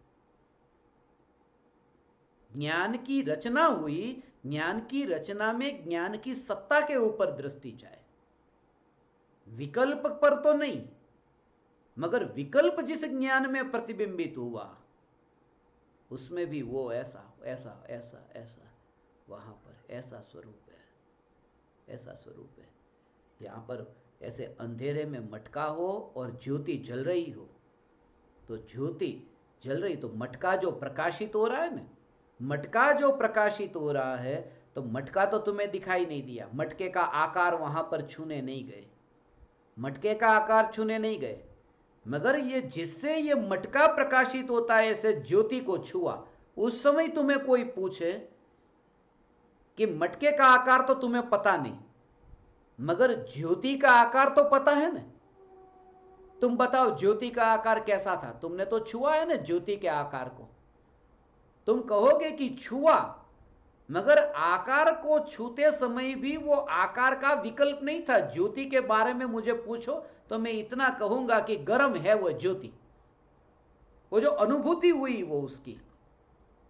ज्ञान की रचना हुई, ज्ञान की रचना में ज्ञान की सत्ता के ऊपर दृष्टि जाए, विकल्प पर तो नहीं। मगर विकल्प जिस ज्ञान में प्रतिबिंबित हुआ उसमें भी वो ऐसा ऐसा ऐसा ऐसा, वहां पर ऐसा स्वरूप है, ऐसा स्वरूप है। यहां पर ऐसे अंधेरे में मटका हो और ज्योति जल रही हो, तो ज्योति जल रही, तो मटका जो प्रकाशित हो रहा है ना, मटका जो प्रकाशित हो रहा है, तो मटका तो तुम्हें दिखाई नहीं दिया, मटके का आकार वहां पर छूने नहीं गए, मटके का आकार छूने नहीं गए, मगर ये जिससे ये मटका प्रकाशित होता है ऐसे ज्योति को छुआ, उस समय तुम्हें कोई पूछे कि मटके का आकार तो तुम्हें पता नहीं, मगर ज्योति का आकार तो पता है ना, तुम बताओ ज्योति का आकार कैसा था, तुमने तो छुआ है ना ज्योति के आकार को, तुम कहोगे कि छुआ, मगर आकार को छूते समय भी वो आकार का विकल्प नहीं था। ज्योति के बारे में मुझे पूछो तो मैं इतना कहूंगा कि गर्म है वो ज्योति, वो जो अनुभूति हुई वो उसकी,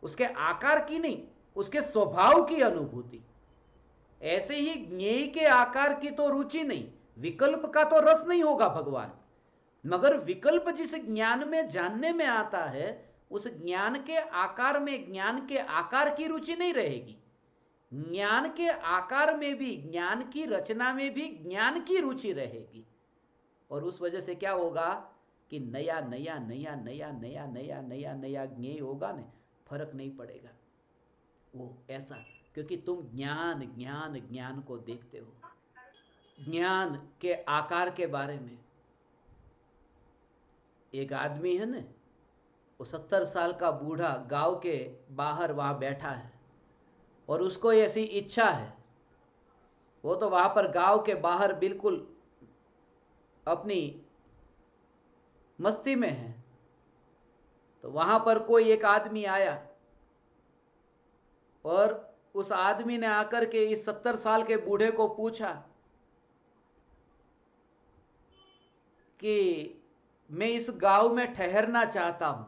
उसके आकार की नहीं, उसके स्वभाव की अनुभूति। ऐसे ही ज्ञेय के आकार की तो रुचि नहीं, विकल्प का तो रस नहीं होगा भगवान, मगर विकल्प जिस ज्ञान में जानने में आता है उस ज्ञान के आकार में ज्ञान के आकार की रुचि नहीं रहेगी, ज्ञान के आकार में भी, ज्ञान की रचना में भी ज्ञान की रुचि रहेगी। और उस वजह से क्या होगा कि नया नया नया नया नया नया नया नया ज्ञेय होगा ना, फर्क नहीं पड़ेगा वो ऐसा, क्योंकि तुम ज्ञान ज्ञान ज्ञान को देखते हो। ज्ञान के आकार के बारे में एक आदमी है ना, वो 70 साल का बूढ़ा गांव के बाहर वहां बैठा है और उसको ऐसी इच्छा है, वो तो वहां पर गांव के बाहर बिल्कुल अपनी मस्ती में है। तो वहां पर कोई एक आदमी आया और उस आदमी ने आकर के इस 70 साल के बूढ़े को पूछा कि मैं इस गांव में ठहरना चाहता हूं,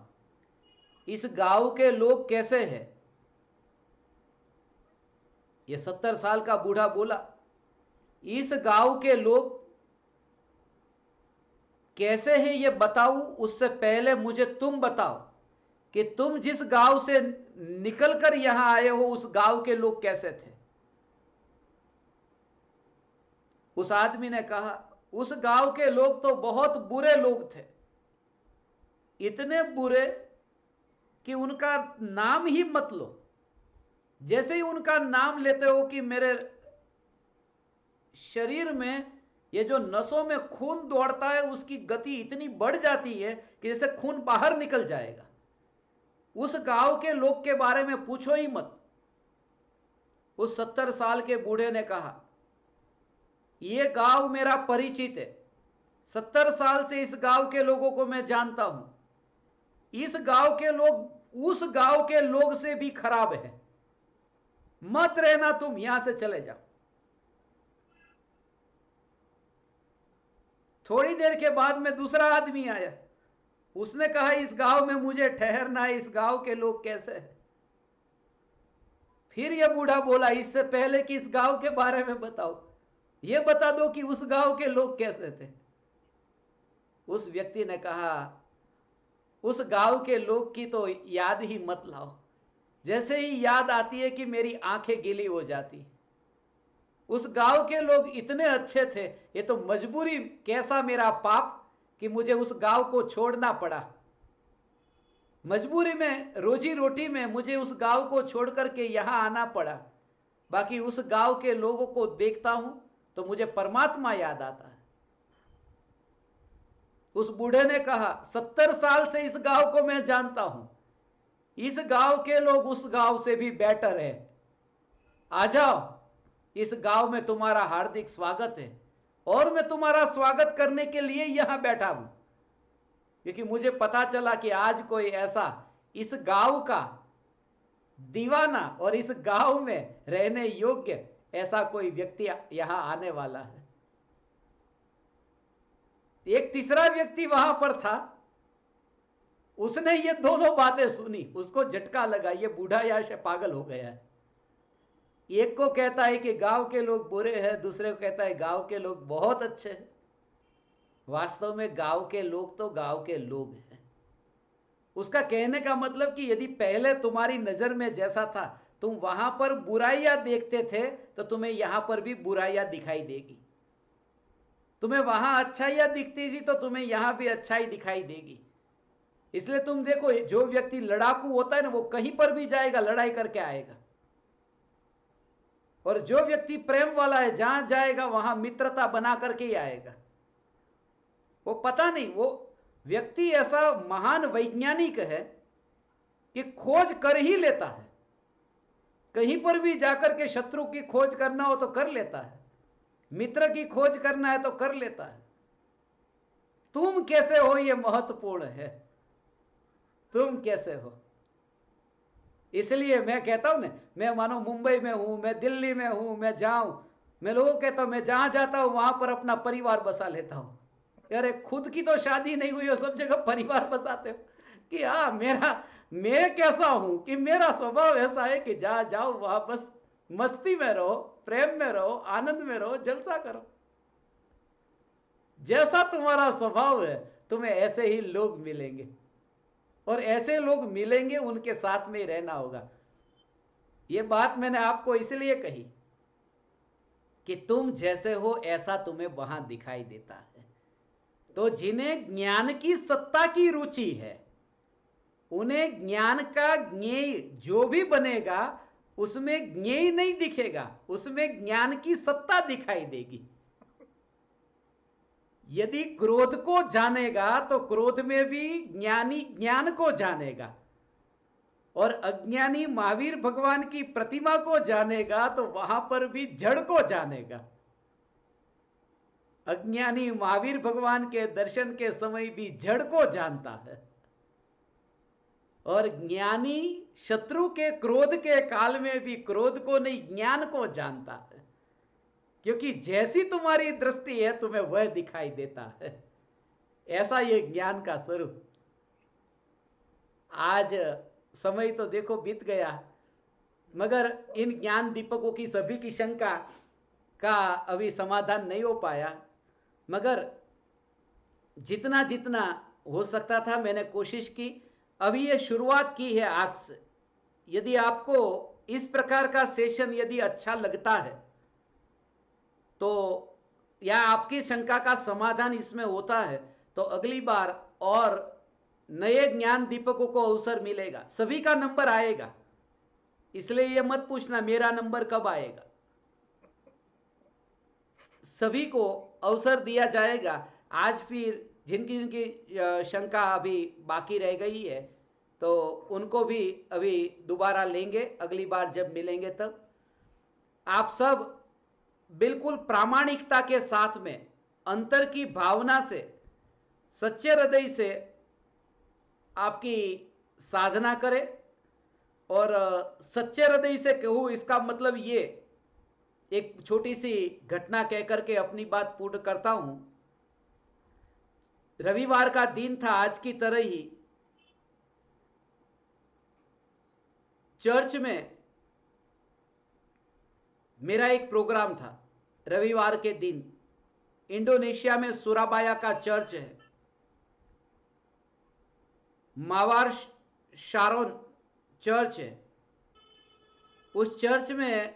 इस गांव के लोग कैसे हैं? ये 70 साल का बूढ़ा बोला, इस गांव के लोग कैसे हैं ये बताऊं, उससे पहले मुझे तुम बताओ कि तुम जिस गांव से निकलकर यहां आए हो उस गांव के लोग कैसे थे? उस आदमी ने कहा, उस गांव के लोग तो बहुत बुरे लोग थे, इतने बुरे कि उनका नाम ही मत लो। जैसे ही उनका नाम लेते हो कि मेरे शरीर में ये जो नसों में खून दौड़ता है उसकी गति इतनी बढ़ जाती है कि जैसे खून बाहर निकल जाएगा। उस गांव के लोग के बारे में पूछो ही मत। उस 70 साल के बूढ़े ने कहा, ये गांव मेरा परिचित है, 70 साल से इस गांव के लोगों को मैं जानता हूं, इस गांव के लोग उस गांव के लोग से भी खराब है, मत रहना, तुम यहां से चले जाओ। थोड़ी देर के बाद में दूसरा आदमी आया, उसने कहा इस गांव में मुझे ठहरना है, इस गांव के लोग कैसे हैं? फिर यह बूढ़ा बोला, इससे पहले कि इस गांव के बारे में बताओ, यह बता दो कि उस गांव के लोग कैसे थे। उस व्यक्ति ने कहा, उस गांव के लोग की तो याद ही मत लाओ, जैसे ही याद आती है कि मेरी आंखें गीली हो जाती। उस गांव के लोग इतने अच्छे थे, ये तो मजबूरी, कैसा मेरा पाप कि मुझे उस गांव को छोड़ना पड़ा, मजबूरी में, रोजी रोटी में मुझे उस गांव को छोड़ करके यहां आना पड़ा। बाकी उस गांव के लोगों को देखता हूं तो मुझे परमात्मा याद आता है। उस बूढ़े ने कहा, 70 साल से इस गांव को मैं जानता हूं, इस गांव के लोग उस गांव से भी बेटर है, आ जाओ, इस गांव में तुम्हारा हार्दिक स्वागत है और मैं तुम्हारा स्वागत करने के लिए यहां बैठा हूं, क्योंकि मुझे पता चला कि आज कोई ऐसा इस गांव का दीवाना और इस गांव में रहने योग्य ऐसा कोई व्यक्ति यहां आने वाला है। एक तीसरा व्यक्ति वहां पर था, उसने ये दोनों बातें सुनी, उसको झटका लगा, ये बूढ़ा या पागल हो गया है। एक को कहता है कि गांव के लोग बुरे हैं, दूसरे को कहता है गांव के लोग बहुत अच्छे हैं। वास्तव में गांव के लोग तो गांव के लोग हैं। उसका कहने का मतलब कि यदि पहले तुम्हारी नजर में जैसा था तुम वहां पर बुराइयां देखते थे तो तुम्हें यहां पर भी बुराइयां दिखाई देगी। तुम्हें वहां अच्छाइयां दिखती थी तो तुम्हें यहां भी अच्छाई दिखाई देगी। इसलिए तुम देखो, जो व्यक्ति लड़ाकू होता है ना, वो कहीं पर भी जाएगा लड़ाई करके आएगा, और जो व्यक्ति प्रेम वाला है जहां जाएगा वहां मित्रता बना करके ही आएगा। वो पता नहीं, वो व्यक्ति ऐसा महान वैज्ञानिक है कि खोज कर ही लेता है, कहीं पर भी जाकर के शत्रु की खोज करना हो तो कर लेता है, मित्र की खोज करना है तो कर लेता है। तुम कैसे हो ये महत्वपूर्ण है, तुम कैसे हो। इसलिए मैं कहता हूं ना, मैं मानो मुंबई में हूं, मैं दिल्ली में हूं, मैं जाऊं, मैं लोगों को कहता हूं मैं जहां जाता हूं वहां पर अपना परिवार बसा लेता हूं। अरे खुद की तो शादी नहीं हुई हो, सब जगह परिवार बसाते हो कि हाँ मैं कैसा हूं कि मेरा स्वभाव ऐसा है कि जहां जाओ वहां बस मस्ती में रहो, प्रेम में रहो, आनंद में रहो, जलसा करो। जैसा तुम्हारा स्वभाव है तुम्हें ऐसे ही लोग मिलेंगे, और ऐसे लोग मिलेंगे उनके साथ में ही रहना होगा। यह बात मैंने आपको इसलिए कही कि तुम जैसे हो ऐसा तुम्हें वहां दिखाई देता है। तो जिन्हें ज्ञान की सत्ता की रुचि है उन्हें ज्ञान का ज्ञेय जो भी बनेगा उसमें ज्ञेय नहीं दिखेगा, उसमें ज्ञान की सत्ता दिखाई देगी। यदि क्रोध को जानेगा तो क्रोध में भी ज्ञानी ज्ञान को जानेगा, और अज्ञानी महावीर भगवान की प्रतिमा को जानेगा तो वहां पर भी जड़ को जानेगा। अज्ञानी महावीर भगवान के दर्शन के समय भी जड़ को जानता है, और ज्ञानी शत्रु के क्रोध के काल में भी क्रोध को नहीं ज्ञान को जानता है, क्योंकि जैसी तुम्हारी दृष्टि है तुम्हें वह दिखाई देता है। ऐसा ये ज्ञान का स्वरूप। आज समय तो देखो बीत गया, मगर इन ज्ञान दीपकों की सभी की शंका का अभी समाधान नहीं हो पाया, मगर जितना जितना हो सकता था मैंने कोशिश की। अभी ये शुरुआत की है आज से। यदि आपको इस प्रकार का सेशन यदि अच्छा लगता है तो, या आपकी शंका का समाधान इसमें होता है, तो अगली बार और नए ज्ञान दीपकों को अवसर मिलेगा, सभी का नंबर आएगा। इसलिए यह मत पूछना मेरा नंबर कब आएगा, सभी को अवसर दिया जाएगा। आज फिर जिनकी जिनकी शंका अभी बाकी रह गई है तो उनको भी अभी दोबारा लेंगे, अगली बार जब मिलेंगे तब। आप सब बिल्कुल प्रामाणिकता के साथ में, अंतर की भावना से, सच्चे हृदय से आपकी साधना करें। और सच्चे हृदय से कहूँ इसका मतलब ये, एक छोटी सी घटना कहकर के अपनी बात पूर्ण करता हूं। रविवार का दिन था, आज की तरह ही चर्च में मेरा एक प्रोग्राम था। रविवार के दिन इंडोनेशिया में सुराबाया का चर्च है, मावार शारोन चर्च है। उस चर्च में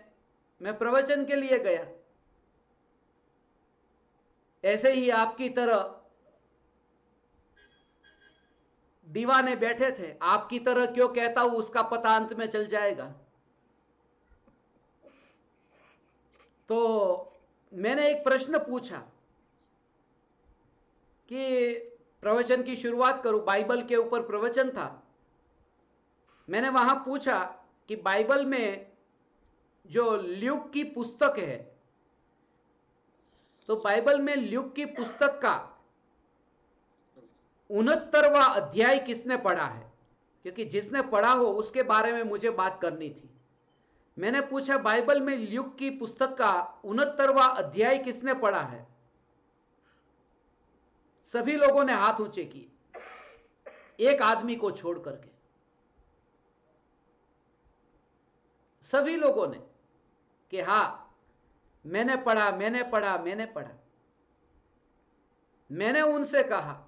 मैं प्रवचन के लिए गया। ऐसे ही आपकी तरह दीवाने बैठे थे। आपकी तरह क्यों कहता हूं उसका पता अंत में चल जाएगा। तो मैंने एक प्रश्न पूछा कि प्रवचन की शुरुआत करूं, बाइबल के ऊपर प्रवचन था। मैंने वहां पूछा कि बाइबल में जो ल्यूक की पुस्तक है, तो बाइबल में ल्यूक की पुस्तक का 69वां अध्याय किसने पढ़ा है, क्योंकि जिसने पढ़ा हो उसके बारे में मुझे बात करनी थी। मैंने पूछा बाइबल में ल्यूक की पुस्तक का 69वां अध्याय किसने पढ़ा है। सभी लोगों ने हाथ ऊंचे किए, एक आदमी को छोड़ करके सभी लोगों ने कि हां मैंने पढ़ा, मैंने पढ़ा, मैंने पढ़ा। मैंने उनसे कहा,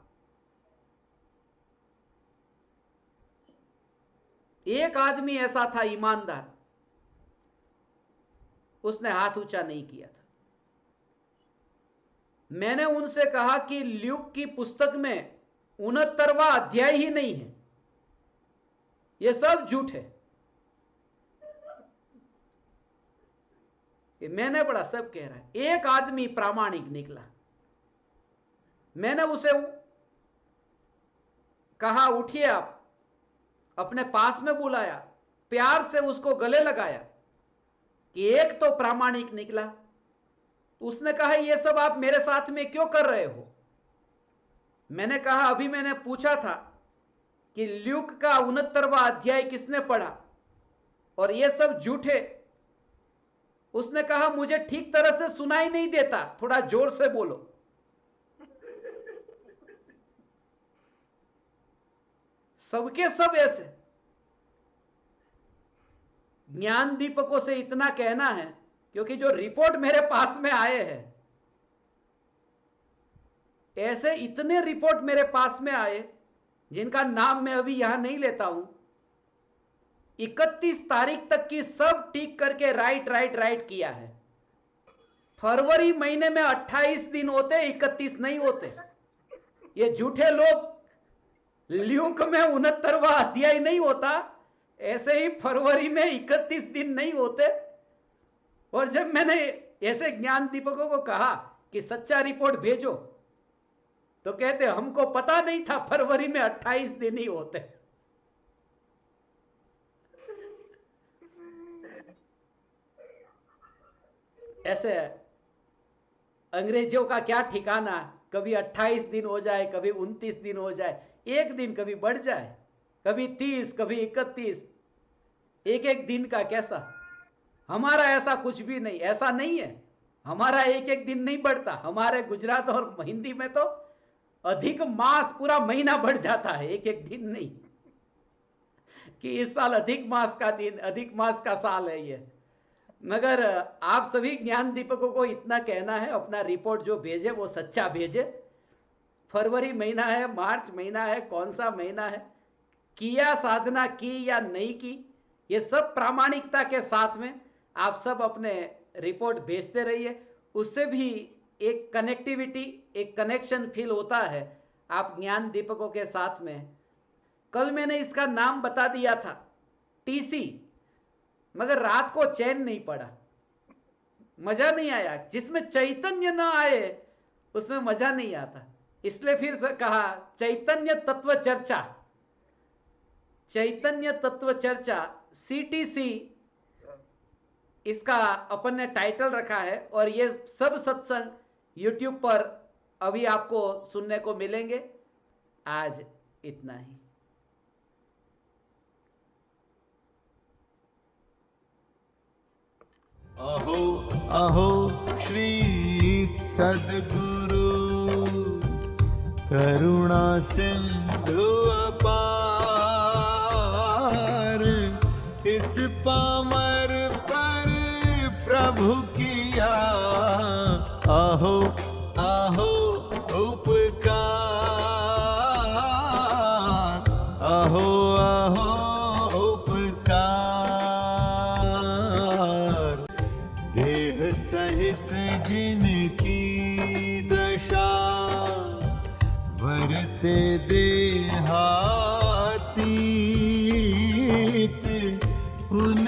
एक आदमी ऐसा था ईमानदार, उसने हाथ ऊंचा नहीं किया था। मैंने उनसे कहा कि ल्यूक की पुस्तक में 69वां अध्याय ही नहीं है, ये सब झूठ है। ये मैंने पढ़ा, सब कह रहा है। एक आदमी प्रामाणिक निकला, मैंने उसे कहा उठिए आप, अपने पास में बुलाया, प्यार से उसको गले लगाया कि एक तो प्रामाणिक निकला। उसने कहा ये सब आप मेरे साथ में क्यों कर रहे हो? मैंने कहा अभी मैंने पूछा था कि ल्यूक का 69वां अध्याय किसने पढ़ा और ये सब झूठे। उसने कहा मुझे ठीक तरह से सुनाई नहीं देता, थोड़ा जोर से बोलो। सबके सब ऐसे। ज्ञान दीपकों से इतना कहना है, क्योंकि जो रिपोर्ट मेरे पास में आए हैं, ऐसे इतने रिपोर्ट मेरे पास में आए जिनका नाम मैं अभी यहां नहीं लेता हूं, 31 तारीख तक की सब टिक करके राइट किया है। फरवरी महीने में 28 दिन होते, 31 नहीं होते। ये झूठे लोग, ल्यूक में 69वां अध्याय नहीं होता, ऐसे ही फरवरी में 31 दिन नहीं होते। और जब मैंने ऐसे ज्ञान दीपकों को कहा कि सच्चा रिपोर्ट भेजो, तो कहते हमको पता नहीं था फरवरी में 28 दिन ही होते। ऐसे अंग्रेजों का क्या ठिकाना, कभी 28 दिन हो जाए, कभी 29 दिन हो जाए, एक दिन कभी बढ़ जाए, कभी 30, कभी 31, एक एक दिन का कैसा। हमारा ऐसा कुछ भी नहीं, ऐसा नहीं है। हमारा एक एक दिन नहीं बढ़ता। हमारे गुजरात और हिंदी में तो अधिक मास पूरा महीना बढ़ जाता है, एक एक दिन नहीं कि इस साल अधिक मास का दिन, अधिक मास का साल है ये। मगर आप सभी ज्ञान दीपकों को इतना कहना है, अपना रिपोर्ट जो भेजे वो सच्चा भेजे। फरवरी महीना है, मार्च महीना है, कौन सा महीना है, किया साधना की या नहीं की, ये सब प्रामाणिकता के साथ में आप सब अपने रिपोर्ट भेजते रहिए। उससे भी एक कनेक्टिविटी, एक कनेक्शन फील होता है आप ज्ञान दीपकों के साथ में। कल मैंने इसका नाम बता दिया था, टीसी, मगर रात को चैन नहीं पड़ा, मजा नहीं आया। जिसमें चैतन्य न आए उसमें मजा नहीं आता, इसलिए फिर से कहा चैतन्य तत्व चर्चा। चैतन्य तत्व चर्चा CTC इसका अपन ने टाइटल रखा है। और ये सब सत्संग YouTube पर अभी आपको सुनने को मिलेंगे। आज इतना ही। अहो अहो श्री सद्गुरु करुणा सिंधु अपार, इस पामर पर प्रभु किया अहो अहो उपकार, अहो अहो उपकार। देह सहित जिनकी दशा, वरते देहातीत, उन